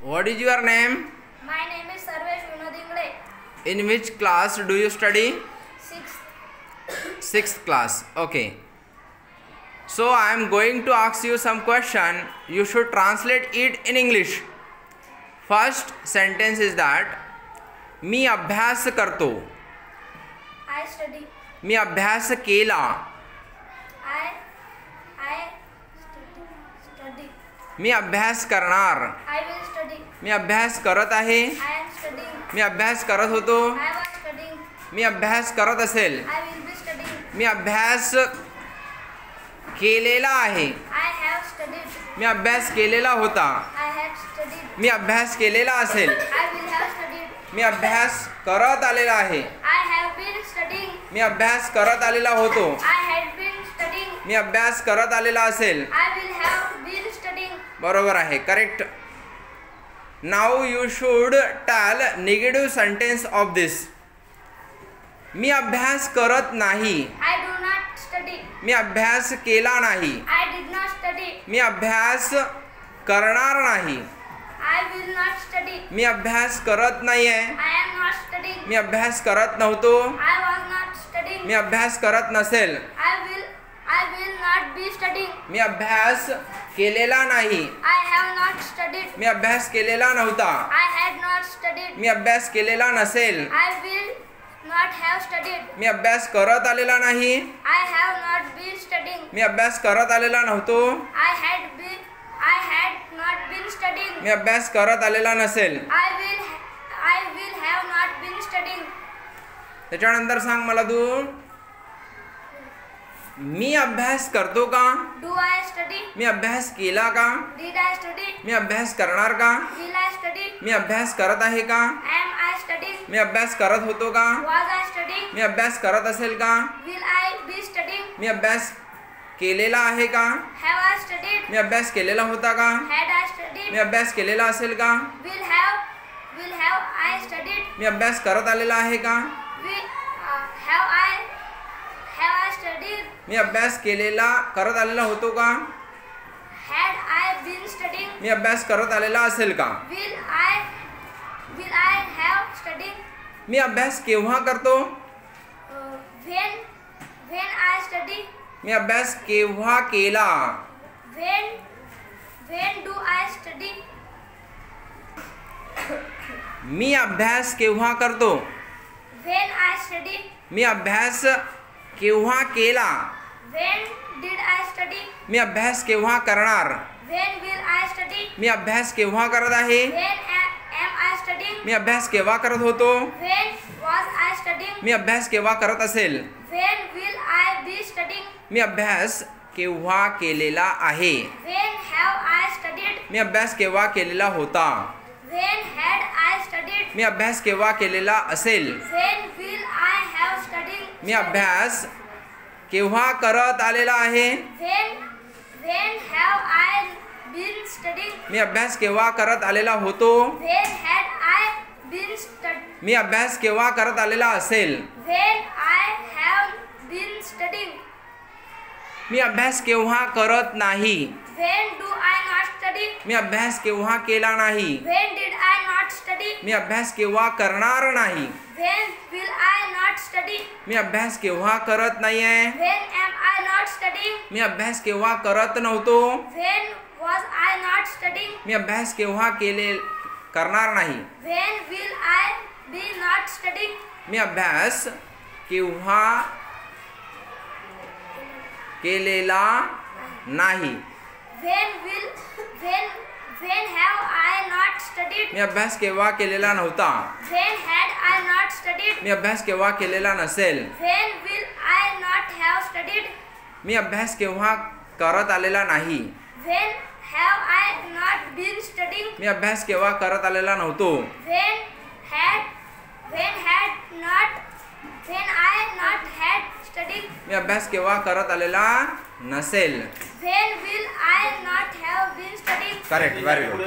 What is your name? My name is Sarvesh Vinod Ingle. In which class do you study? Sixth. Sixth class. Okay. So I am going to ask you some question. You should translate it in English. First sentence is that मी अभ्यास करतो. I study. मी अभ्यास केला. I study. मी अभ्यास करणार. I will study. मी अभ्यास करत आहे. I am studying. मी अभ्यास करत होतो. I was studying. मी अभ्यास करत असेल. I will be studying. मी अभ्यास केलेला आहे. I have studied. मी अभ्यास केलेला होता. I had studied. मी अभ्यास केलेला असेल. I will have studied. मी अभ्यास करत आलेला आहे. I have been studying. मी अभ्यास करत आलेला होतो. I had been studying. मी अभ्यास करत आलेला असेल. I will have been studying. बरोबर आहे, correct. Now you should tell negative sentence of this. मी अभ्यास करत नाही. I do not study. मी अभ्यास केला नाही. I did not study. मी अभ्यास करणार नाही. I will not study. मी अभ्यास करत नाहीये. I am not studying. मी अभ्यास करत नव्हतो. I was not studying. मी अभ्यास करत नसेल. I will not be studying. मी अभ्यास केलेला नाही. I have not studied. मी अभ्यास केलेला नव्हता. I had not studied. मी अभ्यास केलेला नसेल. I will not have studied. मी अभ्यास करत आलेला नाही. I have not been studying. मी अभ्यास करत आलेला नव्हतो. I had not been studying. मी अभ्यास करत आलेला नसेल. I will have not been studying. त्याच्यानंतर सांग मला तू, मी अभ्यास करतो का? Do I study? मी अभ्यास केला का? Did I study? मी अभ्यास करणार का? Will I study? मी अभ्यास करत आहे का? Am I studying? मी अभ्यास करत होतो का? Was I studying? मी अभ्यास करत असेल का? Will I be studying? मी अभ्यास केलेला आहे का? Have I studied? मी अभ्यास केलेला होता का? Had I studied? मी अभ्यास केलेला असेल का? Will have I studied? मी अभ्यास करत आलेला आहे का? Have I studied? मी अभ्यास केलेला करत आलेला होतो का? Had I been studying? मी अभ्यास करत आलेला असेल का? Will I have studied? मी अभ्यास केव्हा करतो? When I study? मी अभ्यास केव्हा केला? When do I study? मी अभ्यास केव्हा करतो? When I study? मी अभ्यास केव्हा केला? When did I study? मी अभ्यास केव्हा करणार? When will I study? मी अभ्यास केव्हा करत आहे? When am I studying? मी अभ्यास केव्हा करत होतो? When was I studying? मी अभ्यास केव्हा करत असेल? When will I be studying? मी अभ्यास केव्हा केलेला आहे? When have I studied? मी अभ्यास केव्हा केलेला होता? When had I studied? मी अभ्यास केव्हा केलेला असेल? When will I have studied? मी अभ्यास केव्हा करत आलेला आहे? When have I been studying? मी अभ्यास केव्हा करत आलेला होतो? When had I been studying? मी अभ्यास केव्हा करत आलेला असेल? When I have been studying? मी अभ्यास केव्हा करत नाही? When do I not study? मी अभ्यास केव्हा केला नाही? When did I not study? मी अभ्यास केव्हा करणार नाही? When will I not study? मी अभ्यास केव्हा करत नाहीये? When am I not studying? मी अभ्यास केव्हा करत नव्हतो? When was I not studying? मी अभ्यास केव्हा करणार नाही? When will I be not studying? मी अभ्यास केव्हा केलेला नाही? When have I not studied? मी अभ्यास केव्हा केलेला नव्हता? When had I not studied? मी अभ्यास केव्हा केलेला नसेल? When will I not have studied? मी अभ्यास केव्हा करत आलेला नाही? When have I not been studying? मी अभ्यास केव्हा करत आलेला नव्हतो? When I not had studied? मी अभ्यास केव्हा करत आलेला नसेल? When will I not have been studying? Correct, very good.